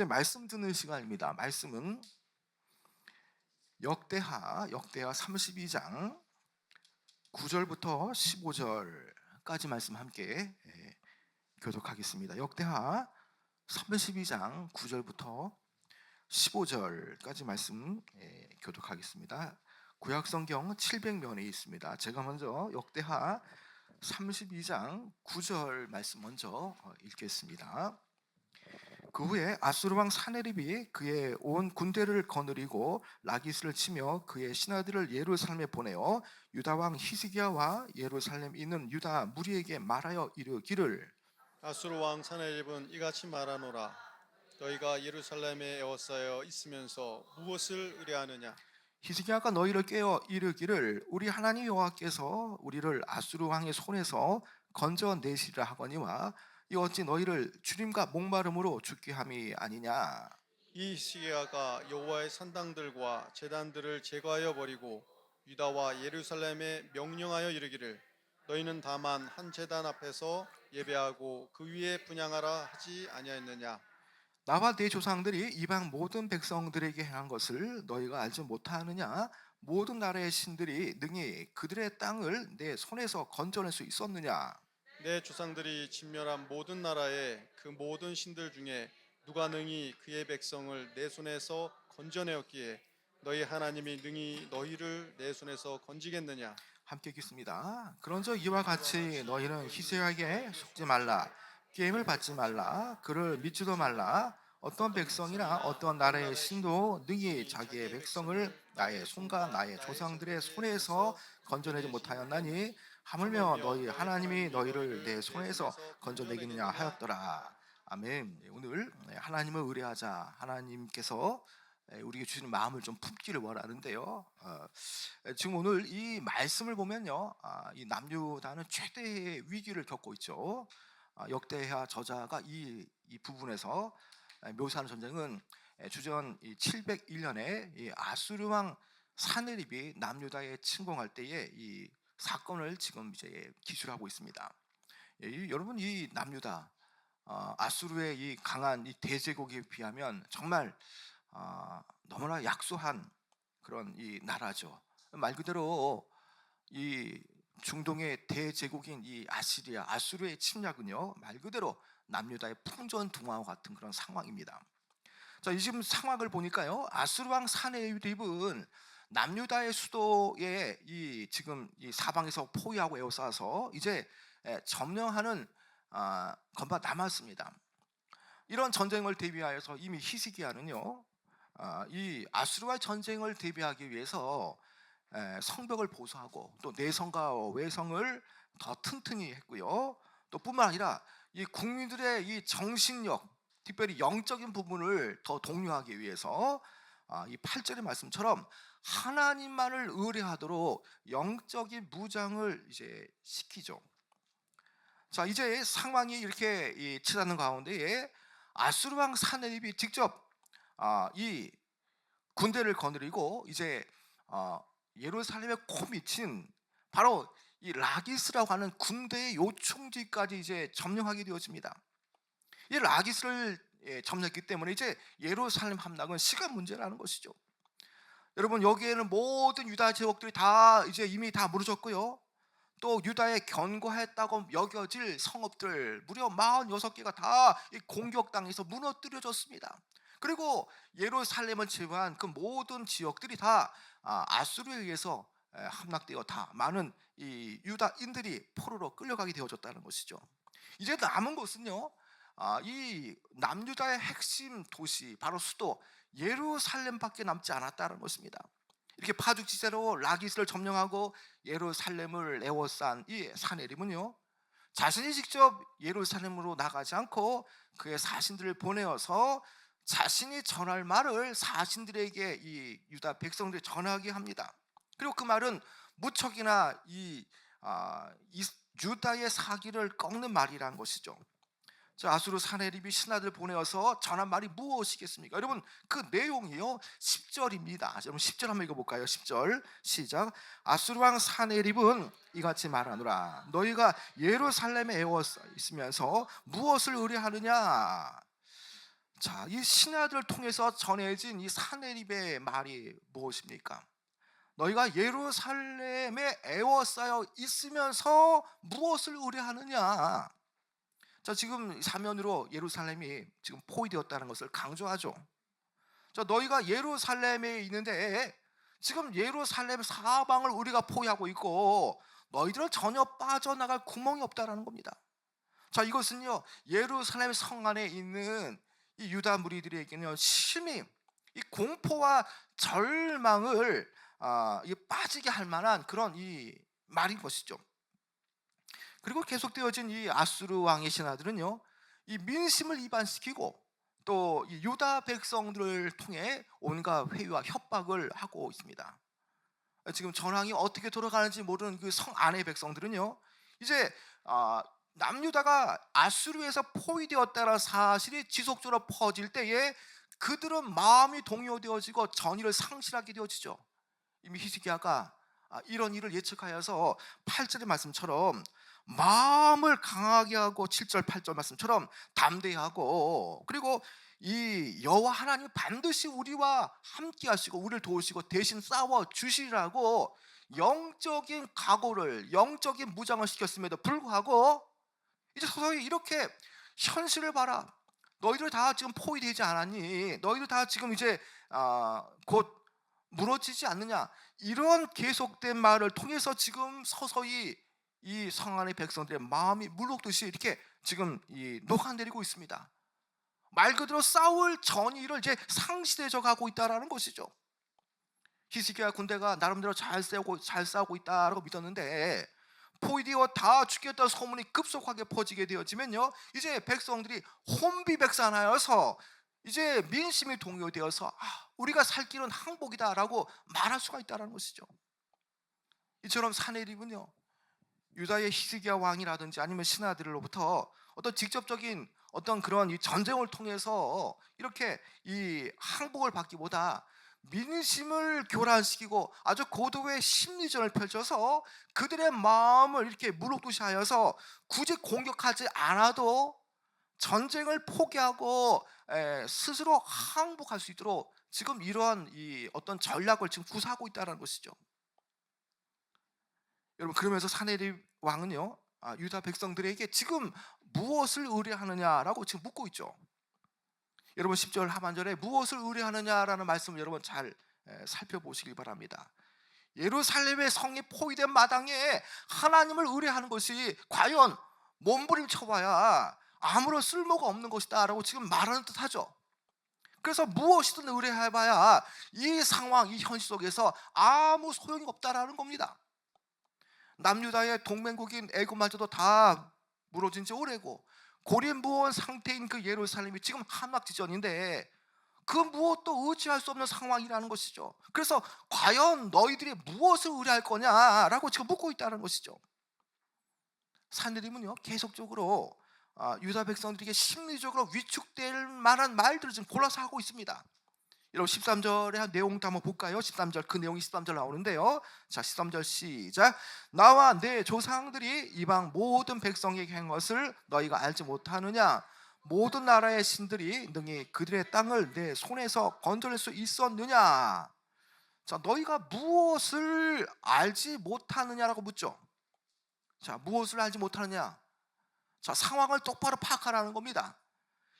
이제 말씀 듣는 시간입니다. 말씀은 역대하 32장 9절부터 15절까지 말씀 함께 교독하겠습니다. 역대하 32장 9절부터 15절까지 말씀 교독하겠습니다. 구약성경 700면에 있습니다. 제가 먼저 역대하 32장 9절 말씀 먼저 읽겠습니다. 그 후에 아수르 왕 사네립이 그의 온 군대를 거느리고 라기스를 치며 그의 신하들을 예루살렘에 보내어 유다 왕 히스기야와 예루살렘에 있는 유다 무리에게 말하여 이르기를 아수르 왕 사네립은 이같이 말하노라. 너희가 예루살렘에 에워싸여 있으면서 무엇을 의뢰하느냐? 히스기야가 너희를 깨어 이르기를 우리 하나님 여호와께서 우리를 아수르 왕의 손에서 건져내시리라 하거니와 이 어찌 너희를 주림과 목마름으로 죽게 함이 아니냐. 이 히스기야가 여호와의 산당들과 제단들을 제거하여 버리고 유다와 예루살렘에 명령하여 이르기를 너희는 다만 한 제단 앞에서 예배하고 그 위에 분향하라 하지 아니하였느냐? 나와 네 조상들이 이방 모든 백성들에게 행한 것을 너희가 알지 못하느냐? 모든 나라의 신들이 능히 그들의 땅을 내 손에서 건져낼 수 있었느냐? 내 조상들이 진멸한 모든 나라의 그 모든 신들 중에 누가 능히 그의 백성을 내 손에서 건져내었기에 너희 하나님이 능히 너희를 내 손에서 건지겠느냐? 함께 읽겠습니다. 그런즉 이와 같이 너희는 희생에게 속지 말라. 게임을 받지 말라. 그를 믿지도 말라. 어떤 백성이나 어떤 나라의 신도 능히 자기의 백성을 나의 손과 나의 조상들의 손에서 건져내지 못하였나니 하물며 너희 하나님이 너희를 내 손에서 건져내겠느냐 하였더라. 아멘. 오늘 하나님을 의뢰하자. 하나님께서 우리에게 주시는 마음을 좀 품기를 원하는데요. 지금 오늘 이 말씀을 보면요, 이 남유다는 최대의 위기를 겪고 있죠. 역대하 저자가 이 부분에서 묘사하는 전쟁은 주전 701년에 이 아수르 왕 사네립이 남유다에 침공할 때의 이 사건을 지금 이제 기술하고 있습니다. 여러분, 이 남유다 아수르의 이 강한 이 대제국에 비하면 정말 너무나 약소한 그런 이 나라죠. 말 그대로 이 중동의 대제국인 이 아수르의 침략은요, 말 그대로 남유다의 풍전등화와 같은 그런 상황입니다. 자, 이 지금 상황을 보니까요, 아수르 왕 사네립은 남유다의 수도에 이 지금 이 사방에서 포위하고 에워싸서 이제 점령하는 것만 남았습니다. 이런 전쟁을 대비하여서 이미 히스기야는요, 이 아수르와의 전쟁을 대비하기 위해서 성벽을 보수하고 또 내성과 외성을 더 튼튼히 했고요. 또 뿐만 아니라 이 국민들의 이 정신력, 특별히 영적인 부분을 더 독려하기 위해서 이 8절의 말씀처럼 하나님만을 의뢰하도록 영적인 무장을 이제 시키죠. 자, 이제 상황이 이렇게 치닫는 가운데에 아수르 왕 사네립이 직접 이 군대를 거느리고 이제 예루살렘의 코밑인 바로 이 라기스라고 하는 군대의 요충지까지 이제 점령하게 되어집니다. 이 라기스를 점령했기 때문에 이제 예루살렘 함락은 시간 문제라는 것이죠. 여러분, 여기에는 모든 유다 제국들이 다 이제 이미 다 무너졌고요. 또 유다에 견고했다고 여겨질 성읍들 무려 46개가 다 공격당해서 무너뜨려졌습니다. 그리고 예루살렘을 제외한 그 모든 지역들이 다 아수르에 의해서 함락되어 다 많은 이 유다인들이 포로로 끌려가게 되어졌다는 것이죠. 이제 남은 것은요, 이 남유다의 핵심 도시 바로 수도 예루살렘밖에 남지 않았다는 것입니다. 이렇게 파죽지세로 라기스를 점령하고 예루살렘을 에워싼 이 사네립은요, 자신이 직접 예루살렘으로 나가지 않고 그의 사신들을 보내어서 자신이 전할 말을 사신들에게 이 유다 백성들이 전하게 합니다. 그리고 그 말은 무척이나 이 유다의 사기를 꺾는 말이라는 것이죠. 자, 아수르 사네립이 신하들 보내어서 전한 말이 무엇이겠습니까? 여러분, 그 내용이요 10절입니다. 여러분 10절 한번 읽어볼까요? 10절 시작. 아수르 왕 사네립은 이같이 말하노라. 너희가 예루살렘에 에워 있으면서 무엇을 의뢰하느냐? 자, 이 신하들을 통해서 전해진 이 사내립의 말이 무엇입니까? 너희가 예루살렘에 애워싸여 있으면서 무엇을 의뢰하느냐? 자, 지금 사면으로 예루살렘이 지금 포위되었다는 것을 강조하죠. 자, 너희가 예루살렘에 있는데 지금 예루살렘 사방을 우리가 포위하고 있고 너희들은 전혀 빠져나갈 구멍이 없다라는 겁니다. 자, 이것은요 예루살렘 성 안에 있는 이 유다 무리들에게는 심히 이 공포와 절망을 빠지게 할 만한 그런 이 말인 것이죠. 그리고 계속되어진 이 아수르 왕의 신하들은요 이 민심을 이반시키고 또 이 유다 백성들을 통해 온갖 회유와 협박을 하고 있습니다. 지금 전황이 어떻게 돌아가는지 모르는 그 성 안의 백성들은요 이제 남유다가 아수르에서 포위되었다는 사실이 지속적으로 퍼질 때에 그들은 마음이 동요되어지고 전의를 상실하게 되어지죠. 이미 히스기야가 이런 일을 예측하여서 8절의 말씀처럼 마음을 강하게 하고 7절 8절 말씀처럼 담대히 하고 그리고 이 여호와 하나님 반드시 우리와 함께 하시고 우리를 도우시고 대신 싸워 주시라고 영적인 각오를 영적인 무장을 시켰음에도 불구하고 이제 서서히 이렇게 현실을 봐라. 너희들 다 지금 포위되지 않았니? 너희들 다 지금 이제 곧 무너지지 않느냐? 이런 계속된 말을 통해서 지금 서서히 이 성 안의 백성들의 마음이 물녹듯이 이렇게 지금 녹아내리고 있습니다. 말 그대로 싸울 전의를 이제 상실해져 가고 있다라는 것이죠. 히스기야 군대가 나름대로 잘 싸우고 있다라고 믿었는데 포위되어 다 죽겠다는 소문이 급속하게 퍼지게 되어지면요 이제 백성들이 혼비백산하여서 이제 민심이 동요되어서 우리가 살 길은 항복이다라고 말할 수가 있다는 것이죠. 이처럼 사내립은요 유다의 히스기야 왕이라든지 아니면 신하들로부터 어떤 직접적인 어떤 그런 이 전쟁을 통해서 이렇게 이 항복을 받기보다 민심을 교란시키고 아주 고도의 심리전을 펼쳐서 그들의 마음을 이렇게 무럭도시 하여서 굳이 공격하지 않아도 전쟁을 포기하고 스스로 항복할 수 있도록 지금 이러한 이 어떤 전략을 지금 구사하고 있다는 것이죠. 여러분, 그러면서 사내립 왕은요 유다 백성들에게 지금 무엇을 의뢰하느냐라고 지금 묻고 있죠. 여러분 10절 하반절에 무엇을 의뢰하느냐라는 말씀을 여러분 잘 살펴보시기 바랍니다. 예루살렘의 성이 포위된 마당에 하나님을 의뢰하는 것이 과연 몸부림쳐봐야 아무런 쓸모가 없는 것이다 라고 지금 말하는 듯하죠. 그래서 무엇이든 의뢰해봐야 이 상황, 이 현실 속에서 아무 소용이 없다라는 겁니다. 남유다의 동맹국인 애굽마저도 다 무너진 지 오래고 고립무원 상태인 그 예루살렘이 지금 함락지전인데 그 무엇도 의지할 수 없는 상황이라는 것이죠. 그래서 과연 너희들이 무엇을 의뢰할 거냐라고 지금 묻고 있다는 것이죠. 사내림은요 계속적으로 유다 백성들에게 심리적으로 위축될 만한 말들을 지금 골라서 하고 있습니다. 여러분 13절의 내용도 한번 볼까요? 13절 그 내용이 13절 나오는데요. 자 13절 시작. 나와 내 조상들이 이방 모든 백성에게 한 것을 너희가 알지 못하느냐? 모든 나라의 신들이 능히 그들의 땅을 내 손에서 건져낼 수 있었느냐? 자 너희가 무엇을 알지 못하느냐라고 묻죠. 자 무엇을 알지 못하느냐? 자 상황을 똑바로 파악하라는 겁니다.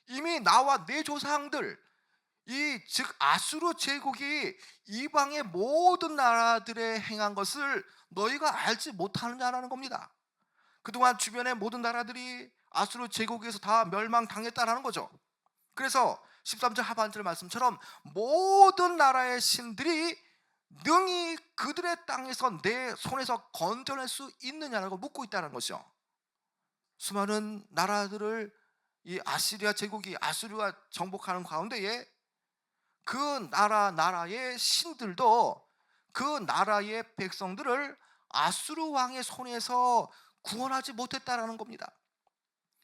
이미 나와 내 조상들 즉 아수르 제국이 이방의 모든 나라들에 행한 것을 너희가 알지 못하느냐라는 겁니다. 그동안 주변의 모든 나라들이 아수르 제국에서 다 멸망당했다라는 거죠. 그래서 13절 하반절 말씀처럼 모든 나라의 신들이 능히 그들의 땅에서 내 손에서 건져낼 수 있느냐라고 묻고 있다는 것이죠. 수많은 나라들을 이 아시리아 제국이 아수르가 정복하는 가운데에 그 나라의 신들도 그 나라의 백성들을 아수르 왕의 손에서 구원하지 못했다라는 겁니다.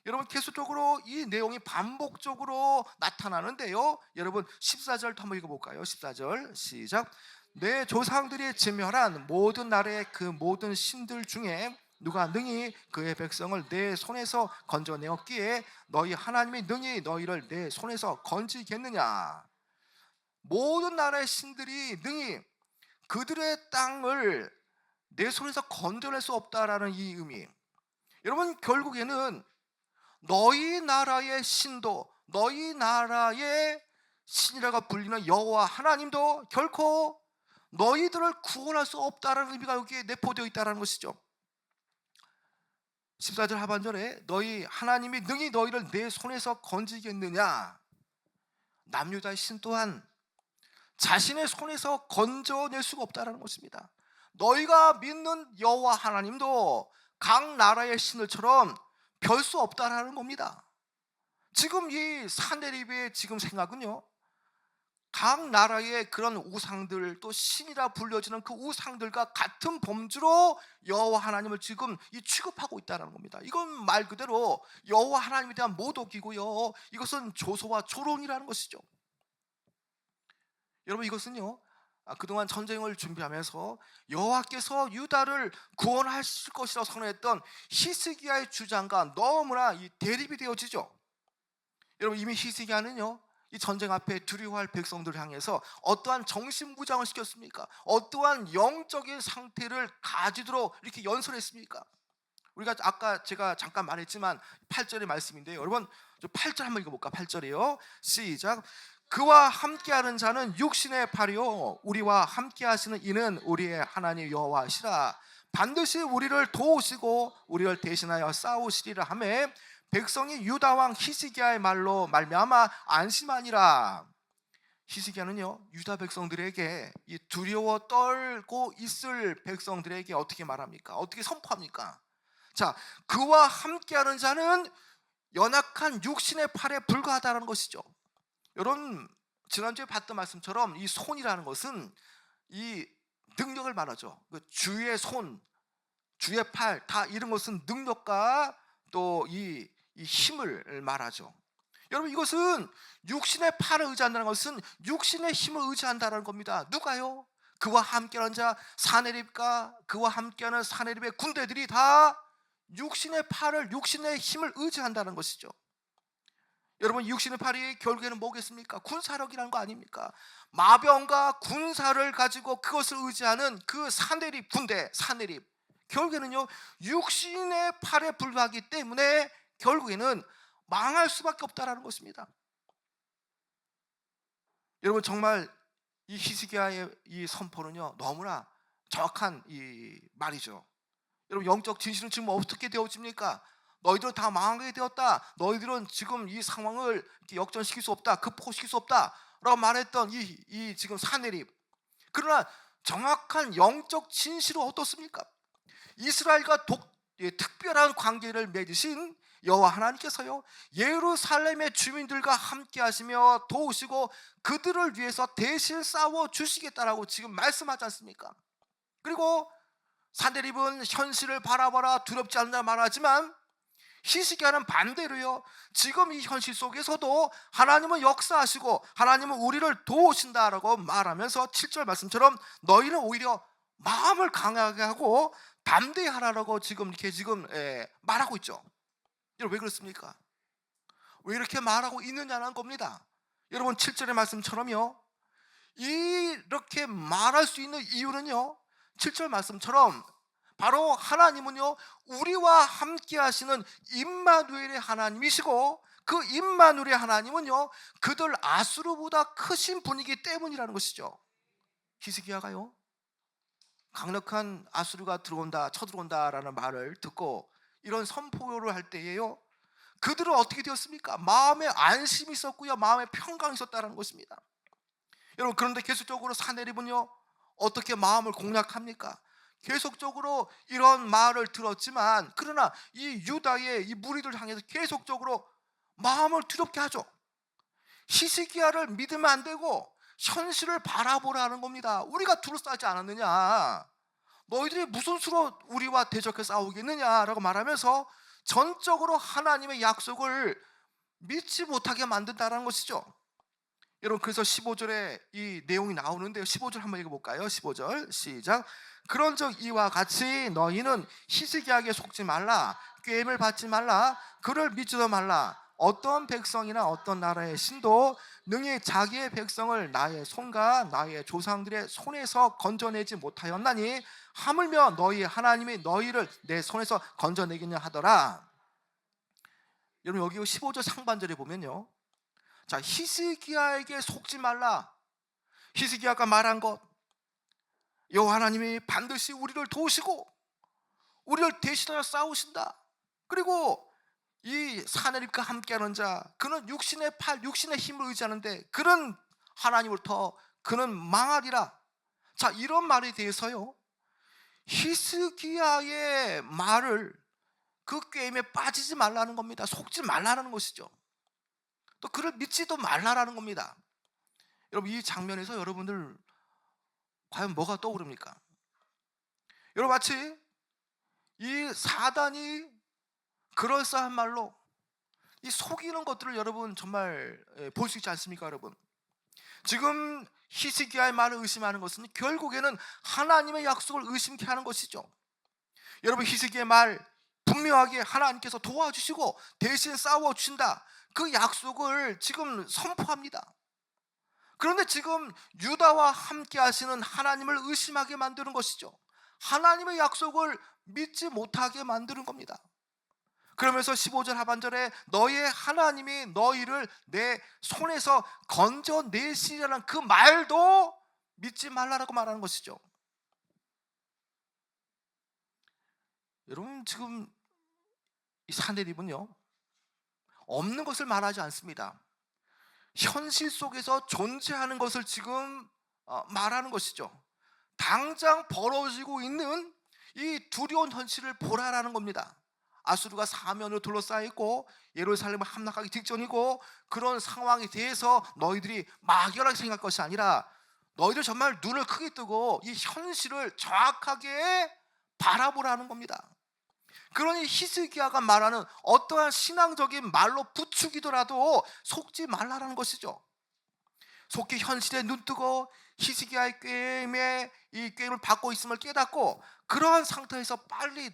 여러분 계속적으로 이 내용이 반복적으로 나타나는데요. 여러분 14절도 한번 읽어볼까요? 14절 시작. 내 조상들이 진멸한 모든 나라의 그 모든 신들 중에 누가 능히 그의 백성을 내 손에서 건져내었기에 너희 하나님이 능히 너희를 내 손에서 건지겠느냐. 모든 나라의 신들이 능히 그들의 땅을 내 손에서 건져낼 수 없다라는 이 의미. 여러분, 결국에는 너희 나라의 신도, 너희 나라의 신이라고 불리는 여호와 하나님도 결코 너희들을 구원할 수 없다라는 의미가 여기에 내포되어 있다는 것이죠. 14절 하반절에 너희 하나님이 능히 너희를 내 손에서 건지겠느냐. 남유다의 신 또한 자신의 손에서 건져낼 수가 없다는 것입니다. 너희가 믿는 여호와 하나님도 각 나라의 신들처럼 별 수 없다라는 겁니다. 지금 이 사내립의 지금 생각은요, 각 나라의 그런 우상들, 또 신이라 불려지는 그 우상들과 같은 범주로 여호와 하나님을 지금 이 취급하고 있다는 겁니다. 이건 말 그대로 여호와 하나님에 대한 모독이고요, 이것은 조소와 조롱이라는 것이죠. 여러분, 이것은요, 그동안 전쟁을 준비하면서 여호와께서 유다를 구원하실 것이라고 선언했던 히스기야의 주장과 너무나 이 대립이 되어지죠. 여러분, 이미 히스기야는요, 이 전쟁 앞에 두려워할 백성들을 향해서 어떠한 정신무장을 시켰습니까? 어떠한 영적인 상태를 가지도록 이렇게 연설했습니까? 우리가 아까 제가 잠깐 말했지만 8절의 말씀인데요, 여러분, 8절 한번 읽어볼까? 8절이요, 시작. 그와 함께하는 자는 육신의 팔이요 우리와 함께하시는 이는 우리의 하나님 여호와시라. 반드시 우리를 도우시고 우리를 대신하여 싸우시리라 하매 백성이 유다 왕 히스기야의 말로 말미암아 안심하니라. 히스기야는요, 유다 백성들에게 이 두려워 떨고 있을 백성들에게 어떻게 말합니까? 어떻게 선포합니까? 자, 그와 함께하는 자는 연약한 육신의 팔에 불과하다는 것이죠. 여러분, 지난주에 봤던 말씀처럼 이 손이라는 것은 이 능력을 말하죠. 그 주의 손, 주의 팔, 다 이런 것은 능력과 또 이 힘을 말하죠. 여러분, 이것은 육신의 팔을 의지한다는 것은 육신의 힘을 의지한다는 겁니다. 누가요? 그와 함께하는 자 사내립과 그와 함께하는 사내립의 군대들이 다 육신의 팔을, 육신의 힘을 의지한다는 것이죠. 여러분, 육신의 팔이 결국에는 뭐겠습니까? 군사력이라는 거 아닙니까? 마병과 군사를 가지고 그것을 의지하는 그 사내립 군대, 사내립, 결국에는요, 육신의 팔에 불과하기 때문에 결국에는 망할 수밖에 없다라는 것입니다. 여러분, 정말 이 히스기야의 이 선포는요, 너무나 정확한 이 말이죠. 여러분, 영적 진실은 지금 어떻게 되어집니까? 너희들은 다 망하게 되었다. 너희들은 지금 이 상황을 이렇게 역전시킬 수 없다. 극복시킬 수 없다. 라고 말했던 이 지금 사내립. 그러나 정확한 영적 진실은 어떻습니까? 이스라엘과 특별한 관계를 맺으신 여호와 하나님께서요, 예루살렘의 주민들과 함께 하시며 도우시고 그들을 위해서 대신 싸워 주시겠다라고 지금 말씀하지 않습니까? 그리고 사내립은 현실을 바라봐라 두렵지 않는다 말하지만 히스기야는 반대로요, 지금 이 현실 속에서도 하나님은 역사하시고 하나님은 우리를 도우신다라고 말하면서 7절 말씀처럼 너희는 오히려 마음을 강하게 하고 담대하라라고 지금 이렇게 말하고 있죠. 여러분, 왜 그렇습니까? 왜 이렇게 말하고 있느냐는 겁니다. 여러분, 7절의 말씀처럼요, 이렇게 말할 수 있는 이유는요, 7절 말씀처럼 바로 하나님은요, 우리와 함께 하시는 임마누엘의 하나님이시고 그 임마누엘의 하나님은요, 그들 아수르보다 크신 분이기 때문이라는 것이죠. 히스기야가요, 강력한 아수르가 들어온다, 쳐들어온다라는 말을 듣고 이런 선포를 할 때에요, 그들은 어떻게 되었습니까? 마음에 안심이 있었고요, 마음에 평강이 있었다는 것입니다. 여러분, 그런데 계속적으로 사내립은요, 어떻게 마음을 공략합니까? 계속적으로 이런 말을 들었지만 그러나 이 유다의 이 무리들 향해서 계속적으로 마음을 두렵게 하죠. 히스기야를 믿으면 안 되고 현실을 바라보라는 겁니다. 우리가 둘러싸지 않았느냐? 너희들이 무슨 수로 우리와 대적해 싸우겠느냐라고 말하면서 전적으로 하나님의 약속을 믿지 못하게 만든다는 것이죠. 여러분 그래서 15절에 이 내용이 나오는데요. 15절 한번 읽어볼까요? 15절 시작. 그런즉 이와 같이 너희는 희색하게 속지 말라. 꾀임을 받지 말라. 그를 믿지도 말라. 어떤 백성이나 어떤 나라의 신도 능히 자기의 백성을 나의 손과 나의 조상들의 손에서 건져내지 못하였나니 하물며 너희 하나님이 너희를 내 손에서 건져내겠냐 하더라. 여러분 여기 15절 상반절에 보면요, 자, 히스기야에게 속지 말라. 히스기야가 말한 것, 여호와 하나님이 반드시 우리를 도우시고 우리를 대신하여 싸우신다. 그리고 이 사내립과 함께하는 자, 그는 육신의 팔, 육신의 힘을 의지하는데 그런 하나님으로부터 그는 망하리라. 자, 이런 말에 대해서요, 히스기야의 말을 그 게임에 빠지지 말라는 겁니다. 속지 말라는 것이죠. 또 그를 믿지도 말라라는 겁니다. 여러분 이 장면에서 여러분들 과연 뭐가 떠오릅니까? 여러분 마치 이 사단이 그럴싸한 말로 이 속이는 것들을 여러분 정말 볼 수 있지 않습니까? 여러분 지금 히스기야의 말을 의심하는 것은 결국에는 하나님의 약속을 의심케 하는 것이죠. 여러분 히스기야의 말 분명하게 하나님께서 도와주시고 대신 싸워주신다, 그 약속을 지금 선포합니다. 그런데 지금 유다와 함께 하시는 하나님을 의심하게 만드는 것이죠. 하나님의 약속을 믿지 못하게 만드는 겁니다. 그러면서 15절 하반절에 너희의 하나님이 너희를 내 손에서 건져내시려는 그 말도 믿지 말라라고 말하는 것이죠. 여러분 지금 이 사내립은요, 없는 것을 말하지 않습니다. 현실 속에서 존재하는 것을 지금 말하는 것이죠. 당장 벌어지고 있는 이 두려운 현실을 보라라는 겁니다. 아수르가 사면으로 둘러싸여 있고 예루살렘을 함락하기 직전이고, 그런 상황에 대해서 너희들이 막연하게 생각할 것이 아니라 너희들 정말 눈을 크게 뜨고 이 현실을 정확하게 바라보라는 겁니다. 그러니 히스기야가 말하는 어떠한 신앙적인 말로 부추기더라도 속지 말라라는 것이죠. 속히 현실에 눈뜨고 히스기야의 꾀임에 이 꾀임을 받고 있음을 깨닫고 그러한 상태에서 빨리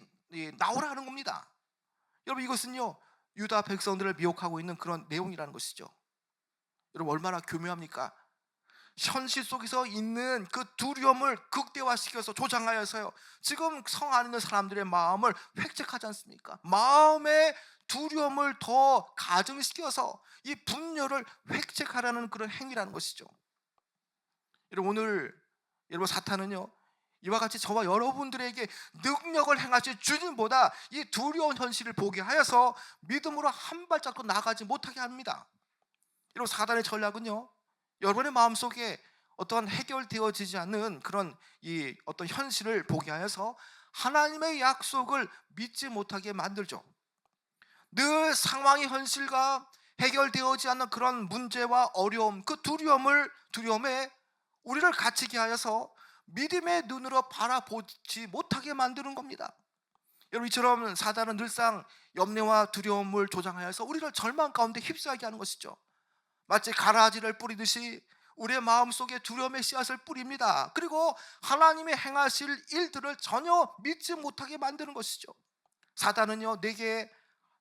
나오라는 겁니다. 여러분 이것은요, 유다 백성들을 미혹하고 있는 그런 내용이라는 것이죠. 여러분 얼마나 교묘합니까? 현실 속에서 있는 그 두려움을 극대화시켜서 조장하여서요, 지금 성 안에 있는 사람들의 마음을 획책하지 않습니까? 마음의 두려움을 더 가중시켜서 이 분열을 획책하라는 그런 행위라는 것이죠. 여러분 오늘 여러분 사탄은요, 이와 같이 저와 여러분들에게 능력을 행하실 주님보다 이 두려운 현실을 보게 하여서 믿음으로 한 발짝도 나가지 못하게 합니다. 여러분 사단의 전략은요, 여러분의 마음속에 어떤 해결되어지지 않는 그런 이 어떤 현실을 보게 하여서 하나님의 약속을 믿지 못하게 만들죠. 늘 상황의 현실과 해결되어지지 않는 그런 문제와 어려움, 그 두려움에 우리를 갇히게 하여서 믿음의 눈으로 바라보지 못하게 만드는 겁니다. 여러분 이처럼 사단은 늘상 염려와 두려움을 조장하여서 우리를 절망 가운데 휩싸이게 하는 것이죠. 마치 가라지를 뿌리듯이 우리의 마음속에 두려움의 씨앗을 뿌립니다. 그리고 하나님이 행하실 일들을 전혀 믿지 못하게 만드는 것이죠. 사단은요, 내게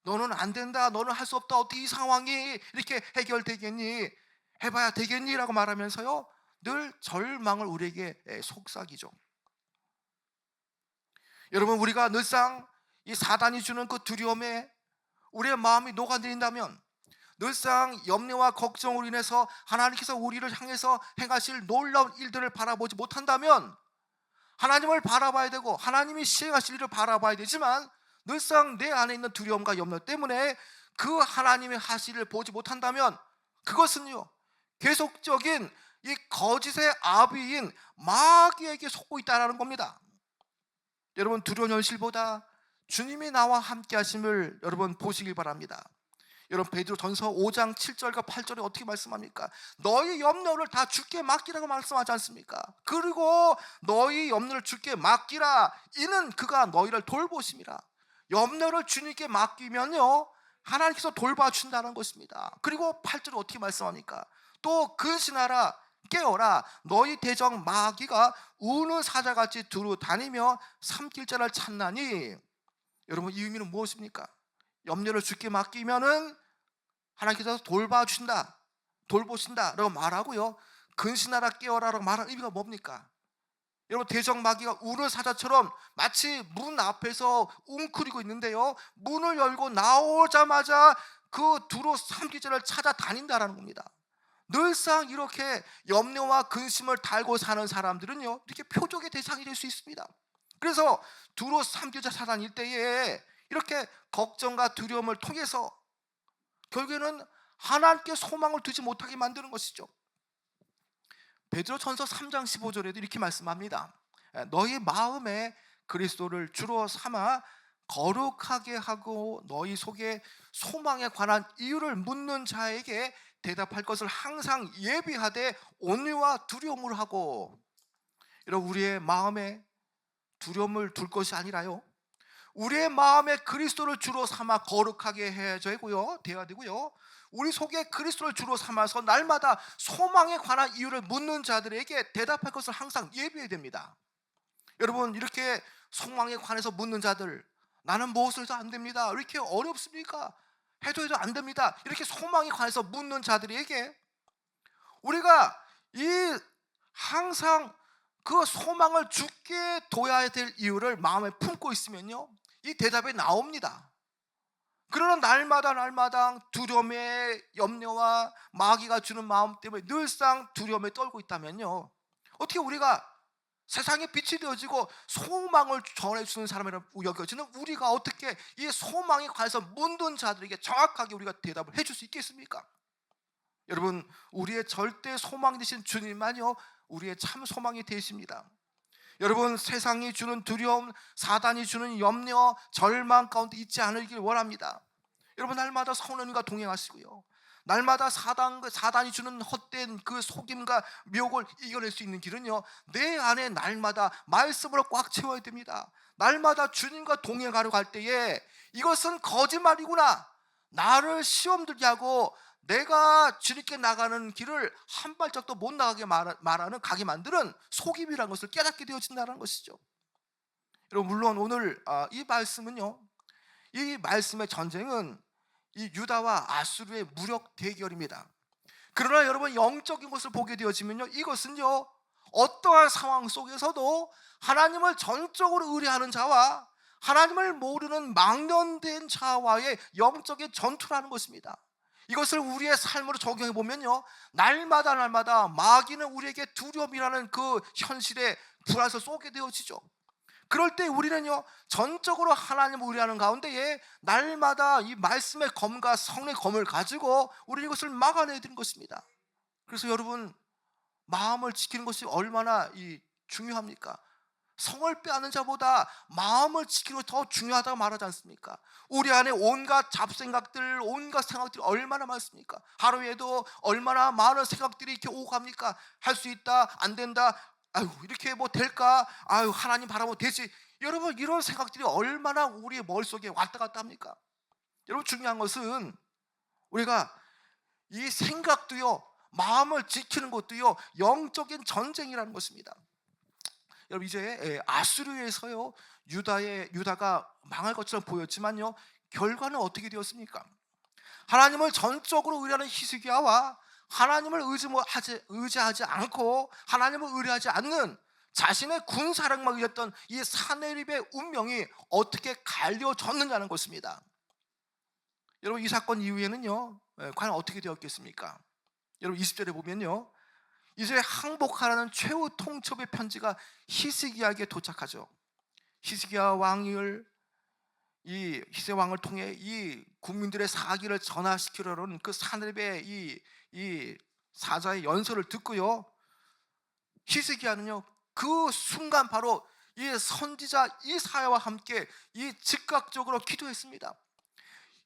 너는 안 된다, 너는 할 수 없다, 어떻게 이 상황이 이렇게 해결되겠니, 해봐야 되겠니 라고 말하면서요, 늘 절망을 우리에게 속삭이죠. 여러분 우리가 늘상 이 사단이 주는 그 두려움에 우리의 마음이 녹아내린다면, 늘상 염려와 걱정으로 인해서 하나님께서 우리를 향해서 행하실 놀라운 일들을 바라보지 못한다면, 하나님을 바라봐야 되고 하나님이 시행하실 일을 바라봐야 되지만 늘상 내 안에 있는 두려움과 염려 때문에 그 하나님의 하실 일을 보지 못한다면, 그것은요 계속적인 이 거짓의 아비인 마귀에게 속고 있다는 겁니다. 여러분 두려운 현실보다 주님이 나와 함께 하심을 여러분 보시길 바랍니다. 여러분 베드로전서 5장 7절과 8절에 어떻게 말씀합니까? 너희 염려를 다 주께 맡기라고 말씀하지 않습니까? 그리고 너희 염려를 주께 맡기라, 이는 그가 너희를 돌보심이라. 염려를 주님께 맡기면요 하나님께서 돌봐준다는 것입니다. 그리고 8절에 어떻게 말씀합니까? 또 근신하라 깨어라 너희 대적 마귀가 우는 사자같이 두루 다니며 삼킬 자를 찾나니. 여러분, 이 의미는 무엇입니까? 염려를 주께 맡기면은 하나님께서 돌봐주신다, 돌보신다라고 말하고요, 근신하라 깨어라라고 말하는 의미가 뭡니까? 여러분, 대적 마귀가 우는 사자처럼 마치 문 앞에서 웅크리고 있는데요, 문을 열고 나오자마자 그 두루 삼키자를 찾아다닌다라는 겁니다. 늘상 이렇게 염려와 근심을 달고 사는 사람들은요, 이렇게 표적의 대상이 될 수 있습니다. 그래서 두루 삼키자 찾아다닐 때에 이렇게 걱정과 두려움을 통해서 결국에는 하나님께 소망을 두지 못하게 만드는 것이죠. 베드로전서 3장 15절에도 이렇게 말씀합니다. 너희 마음에 그리스도를 주로 삼아 거룩하게 하고 너희 속에 소망에 관한 이유를 묻는 자에게 대답할 것을 항상 예비하되 온유와 두려움을 하고. 여러분, 우리의 마음에 두려움을 둘 것이 아니라요, 우리의 마음에 그리스도를 주로 삼아 거룩하게 해야 되고요, 우리 속에 그리스도를 주로 삼아서 날마다 소망에 관한 이유를 묻는 자들에게 대답할 것을 항상 예비해야 됩니다. 여러분, 이렇게 소망에 관해서 묻는 자들, 나는 무엇을 해도 안 됩니다, 왜 이렇게 어렵습니까, 해도 안 됩니다, 이렇게 소망에 관해서 묻는 자들에게 우리가 항상 그 소망을 주께 둬야 될 이유를 마음에 품고 있으면요, 이 대답이 나옵니다. 그러나 날마다 두려움의 염려와 마귀가 주는 마음 때문에 늘상 두려움에 떨고 있다면요, 어떻게 우리가 세상에 빛이 되어지고 소망을 전해주는 사람이라고 여겨지는 우리가 어떻게 이 소망에 관해서 묻는 자들에게 정확하게 우리가 대답을 해줄 수 있겠습니까? 여러분, 우리의 절대 소망 되신 주님만요, 우리의 참 소망이 되십니다. 여러분, 세상이 주는 두려움, 사단이 주는 염려, 절망 가운데 있지 않으길 원합니다. 여러분, 날마다 성령님과 동행하시고요, 날마다 사단이 주는 헛된 그 속임과 미혹을 이겨낼 수 있는 길은요, 내 안에 날마다 말씀으로 꽉 채워야 됩니다. 날마다 주님과 동행하려고 할 때에 이것은 거짓말이구나, 나를 시험 들게 하고 내가 주님께 나가는 길을 한 발짝도 못 나가게 가게 만드는 속임이라는 것을 깨닫게 되어진다는 것이죠. 여러분, 물론 오늘 이 말씀은요, 이 말씀의 전쟁은 이 유다와 아수르의 무력 대결입니다. 그러나 여러분, 영적인 것을 보게 되어지면요, 이것은요, 어떠한 상황 속에서도 하나님을 전적으로 의뢰하는 자와 하나님을 모르는 망령된 자와의 영적인 전투라는 것입니다. 이것을 우리의 삶으로 적용해 보면요, 날마다 마귀는 우리에게 두려움이라는 그 현실에 불안을 쏘게 되어지죠. 그럴 때 우리는요, 전적으로 하나님을 의뢰하는 가운데에 날마다 이 말씀의 검과 성령의 검을 가지고 우리는 이것을 막아내야 되는 것입니다. 그래서 여러분, 마음을 지키는 것이 얼마나 중요합니까? 성을 빼앗는 자보다 마음을 지키는 것이 더 중요하다고 말하지 않습니까? 우리 안에 온갖 잡생각들, 온갖 생각들이 얼마나 많습니까? 하루에도 얼마나 많은 생각들이 이렇게 오고 갑니까? 할 수 있다, 안 된다, 아유, 이렇게 뭐 될까? 아유, 하나님 바라보면 되지. 여러분, 이런 생각들이 얼마나 우리의 머릿속에 왔다 갔다 합니까? 여러분, 중요한 것은 우리가 이 생각도요, 마음을 지키는 것도요, 영적인 전쟁이라는 것입니다. 여러분, 이제 아수르에서요, 유다가 망할 것처럼 보였지만요, 결과는 어떻게 되었습니까? 하나님을 전적으로 의뢰하는 히스기야와 하나님을 의지하지 않고 하나님을 의뢰하지 않는 자신의 군사력만 의했던 이 사내립의 운명이 어떻게 갈려졌느냐는 것입니다. 여러분, 이 사건 이후에는요, 과연 어떻게 되었겠습니까? 여러분, 20절에 보면요, 이제 항복하라는 최후 통첩의 편지가 히스기야에게 도착하죠. 히스기야 왕을 통해 이 국민들의 사기를 전화시키려는 그 사내립의 이 사자의 연설을 듣고요, 히스기야는요, 그 순간 바로 이 선지자 이사야와 함께 즉각적으로 기도했습니다.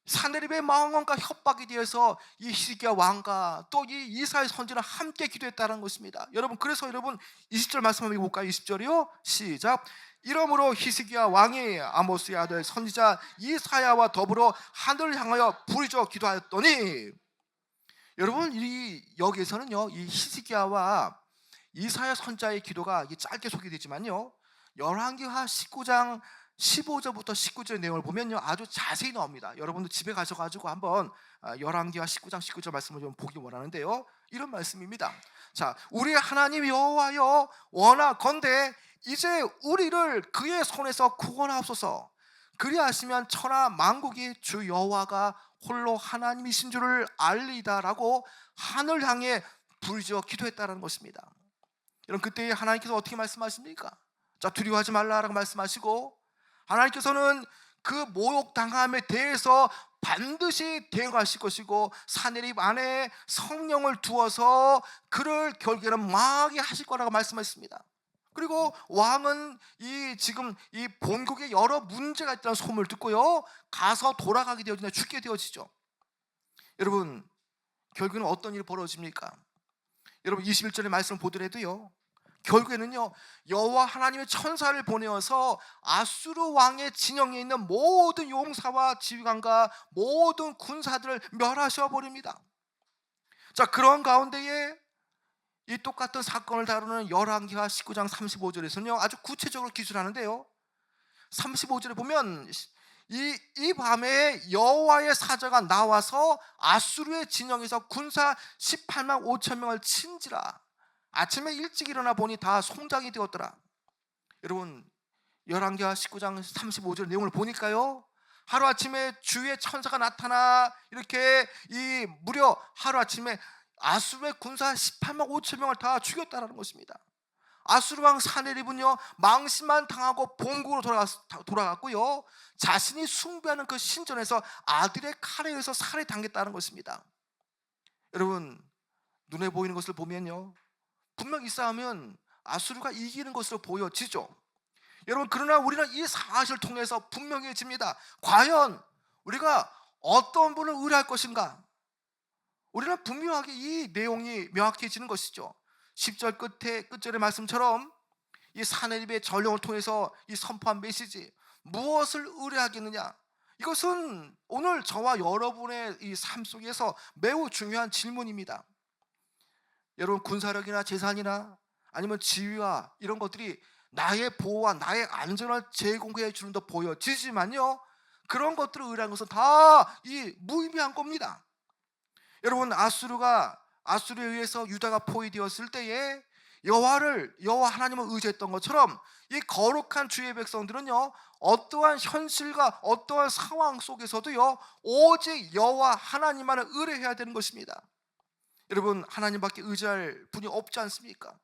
사내립의 망언과 협박에 대해서 이 히스기야 왕과 또 이 이사야 선지자는 함께 기도했다는 것입니다. 여러분, 그래서 여러분 20절 말씀 한번 볼까요? 20절이요, 시작. 이러므로 히스기야 왕이 아모스의 아들 선지자 이사야와 더불어 하늘을 향하여 부르짖어 기도하였더니. 여러분, 이 여기에서는요, 이 히스기야와 이사야 선자의 기도가 이게 짧게 소개되지만요, 열왕기하 19장 15절부터 19절 내용을 보면요, 아주 자세히 나옵니다. 여러분도 집에 가셔가지고 한번 열왕기하 19장 19절 말씀을 좀 보기 원하는데요, 이런 말씀입니다. 자, 우리 하나님 여호와여, 원하건대 이제 우리를 그의 손에서 구원하옵소서. 그리하시면 천하 만국이 주 여호와가 홀로 하나님이신 줄을 알리다라고 하늘 향해 부르짖어 기도했다는 것입니다. 여러분, 그때 하나님께서 어떻게 말씀하십니까? 자, 두려워하지 말라라고 말씀하시고, 하나님께서는 그 모욕당함에 대해서 반드시 대응하실 것이고, 사내립 안에 성령을 두어서 그를 결국에는 망하게 하실 거라고 말씀하셨습니다. 그리고 왕은 지금 이 본국에 여러 문제가 있다는 소문을 듣고요, 가서 돌아가게 되어지나 죽게 되어지죠. 여러분, 결국에는 어떤 일이 벌어집니까? 여러분, 21절의 말씀을 보더라도요, 결국에는요, 여호와 하나님의 천사를 보내어서 아수르 왕의 진영에 있는 모든 용사와 지휘관과 모든 군사들을 멸하셔 버립니다. 자, 그런 가운데에 이 똑같은 사건을 다루는 열왕기하 19장 35절에서는요, 아주 구체적으로 기술하는데요, 35절에 보면 이 밤에 여호와의 사자가 나와서 아수르의 진영에서 군사 18만 5천 명을 친지라. 아침에 일찍 일어나 보니 다 송장이 되었더라. 여러분, 열왕기하 19장 35절 내용을 보니까요, 하루아침에 주의 천사가 나타나 이렇게 무려 하루아침에 아수르의 군사 18만 5천 명을 다 죽였다는 것입니다. 아수르 왕 사네립은요, 망신만 당하고 본국으로 돌아갔고요, 자신이 숭배하는 그 신전에서 아들의 칼에 의해서 살해당했다는 것입니다. 여러분, 눈에 보이는 것을 보면요, 분명 이 싸움은 아수르가 이기는 것으로 보여지죠. 여러분, 그러나 우리는 이 사실을 통해서 분명해집니다. 과연 우리가 어떤 분을 의뢰할 것인가? 우리는 분명하게 이 내용이 명확해지는 것이죠. 10절 끝절의 말씀처럼 이 사내립의 전령을 통해서 이 선포한 메시지, 무엇을 의뢰하겠느냐? 이것은 오늘 저와 여러분의 이 삶 속에서 매우 중요한 질문입니다. 여러분, 군사력이나 재산이나 아니면 지위와 이런 것들이 나의 보호와 나의 안전을 제공해 주는 듯 보여지지만요, 그런 것들을 의뢰한 것은 다 무의미한 겁니다. 여러분, 아수르에 의해서 유다가 포위되었을 때에 여호와 하나님을 의지했던 것처럼 이 거룩한 주의 백성들은요, 어떠한 현실과 어떠한 상황 속에서도요, 오직 여호와 하나님만을 의뢰해야 되는 것입니다. 여러분, 하나님밖에 의지할 분이 없지 않습니까?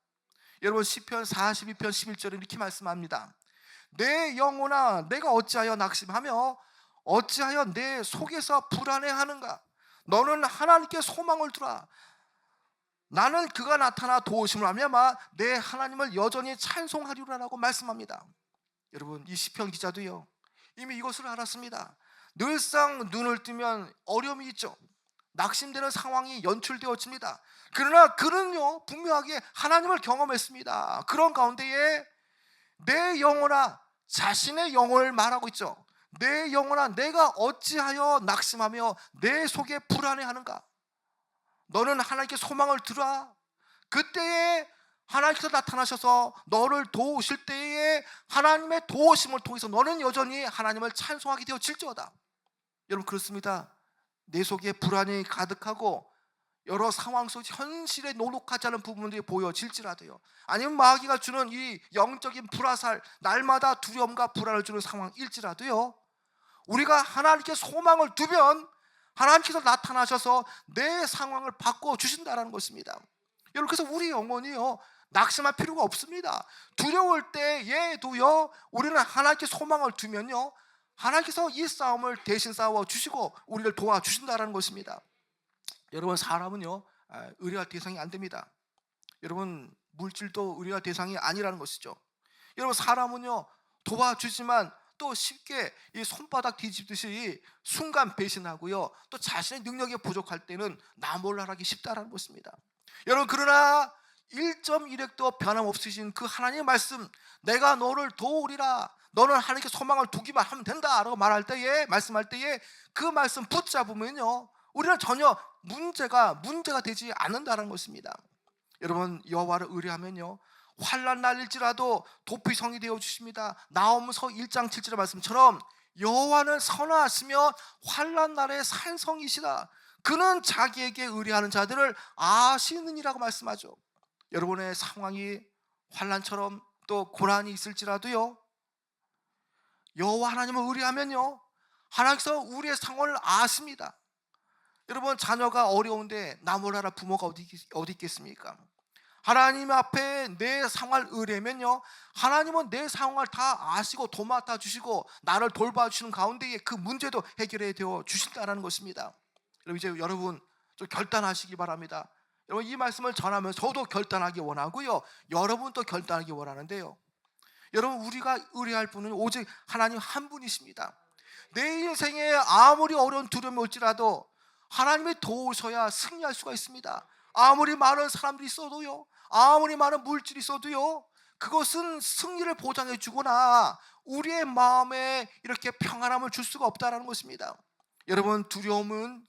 여러분, 시편 42편 11절에 이렇게 말씀합니다. 내 영혼아, 내가 어찌하여 낙심하며 어찌하여 내 속에서 불안해하는가? 너는 하나님께 소망을 두라. 나는 그가 나타나 도우심을 하며 내 하나님을 여전히 찬송하리라라고 말씀합니다. 여러분, 이 시편 기자도요, 이미 이것을 알았습니다. 늘상 눈을 뜨면 어려움이 있죠. 낙심되는 상황이 연출되어집니다. 그러나 그는요, 분명하게 하나님을 경험했습니다. 그런 가운데에 내 영혼아, 자신의 영혼을 말하고 있죠. 내 영혼아, 내가 어찌하여 낙심하며 내 속에 불안해하는가? 너는 하나님께 소망을 두라. 그때에 하나님께서 나타나셔서 너를 도우실 때에 하나님의 도우심을 통해서 너는 여전히 하나님을 찬송하게 되어질지어다. 여러분, 그렇습니다. 내 속에 불안이 가득하고 여러 상황 속 현실에 녹록하지 않은 부분들이 보여질지라도요, 아니면 마귀가 주는 이 영적인 불화살, 날마다 두려움과 불안을 주는 상황일지라도요, 우리가 하나님께 소망을 두면 하나님께서 나타나셔서 내 상황을 바꿔주신다는 것입니다. 여러분, 그래서 우리 영혼이요, 낙심할 필요가 없습니다. 두려울 때에도요, 우리는 하나님께 소망을 두면요, 하나님께서 이 싸움을 대신 싸워주시고 우리를 도와주신다는 것입니다. 여러분, 사람은요, 의뢰할 대상이 안 됩니다. 여러분, 물질도 의뢰할 대상이 아니라는 것이죠. 여러분, 사람은요, 도와주지만 또 쉽게 이 손바닥 뒤집듯이 순간 배신하고요, 또 자신의 능력이 부족할 때는 나몰라하기 쉽다는 것입니다. 여러분, 그러나 1.1핵도 변함없으신 그 하나님의 말씀, 내가 너를 도우리라, 너는 하나님께 소망을 두기만 하면 된다 라고 말씀할 때에 그 말씀 붙잡으면요, 우리는 전혀 문제가 되지 않는다는 것입니다. 여러분, 여호와를 의뢰하면요, 환난 날일지라도 도피성이 되어 주십니다. 나홈서 1장 7절의 말씀처럼 여호와는 선하시며 환난 날의 산성이시다. 그는 자기에게 의뢰하는 자들을 아시느니라고 말씀하죠. 여러분의 상황이 환난처럼 또 고난이 있을지라도요, 여호와 하나님을 의뢰하면요, 하나님께서 우리의 상황을 아십니다. 여러분, 자녀가 어려운데 나 몰라라 부모가 어디 있겠습니까? 하나님 앞에 내 상황을 의뢰하면요, 하나님은 내 상황을 다 아시고 도맡아 주시고 나를 돌봐주시는 가운데에 그 문제도 해결해 되어 주신다는 것입니다. 여러분, 이제 여러분 좀 결단하시기 바랍니다. 여러분, 이 말씀을 전하면 저도 결단하기 원하고요, 여러분도 결단하기 원하는데요, 여러분, 우리가 의뢰할 분은 오직 하나님 한 분이십니다. 내 인생에 아무리 어려운 두려움이 올지라도 하나님이 도우셔야 승리할 수가 있습니다. 아무리 많은 사람들이 있어도요, 아무리 많은 물질이 있어도요, 그것은 승리를 보장해 주거나 우리의 마음에 이렇게 평안함을 줄 수가 없다는 것입니다. 여러분,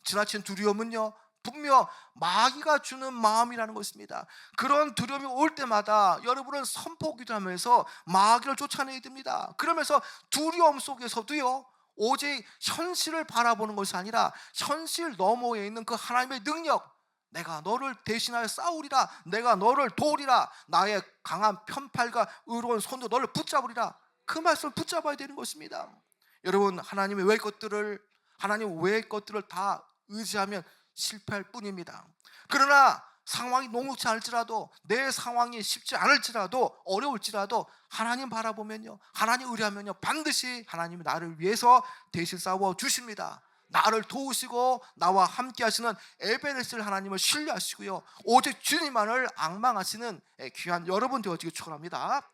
지나친 두려움은요, 분명 마귀가 주는 마음이라는 것입니다. 그런 두려움이 올 때마다 여러분은 선포기도하면서 마귀를 쫓아내야 됩니다. 그러면서 두려움 속에서도요, 오직 현실을 바라보는 것이 아니라 현실 너머에 있는 그 하나님의 능력, 내가 너를 대신하여 싸우리라, 내가 너를 도우리라, 나의 강한 편팔과 의로운 손도 너를 붙잡으리라, 그 말씀을 붙잡아야 되는 것입니다. 여러분, 하나님 외의 것들을 다 의지하면 실패할 뿐입니다. 그러나 상황이 녹록지 않을지라도, 내 상황이 쉽지 않을지라도, 어려울지라도 하나님 바라보면요, 하나님 의뢰하면요, 반드시 하나님이 나를 위해서 대신 싸워 주십니다. 나를 도우시고 나와 함께 하시는 에베네셀 하나님을 신뢰하시고요, 오직 주님만을 앙망하시는 귀한 여러분 되어지기 축원합니다.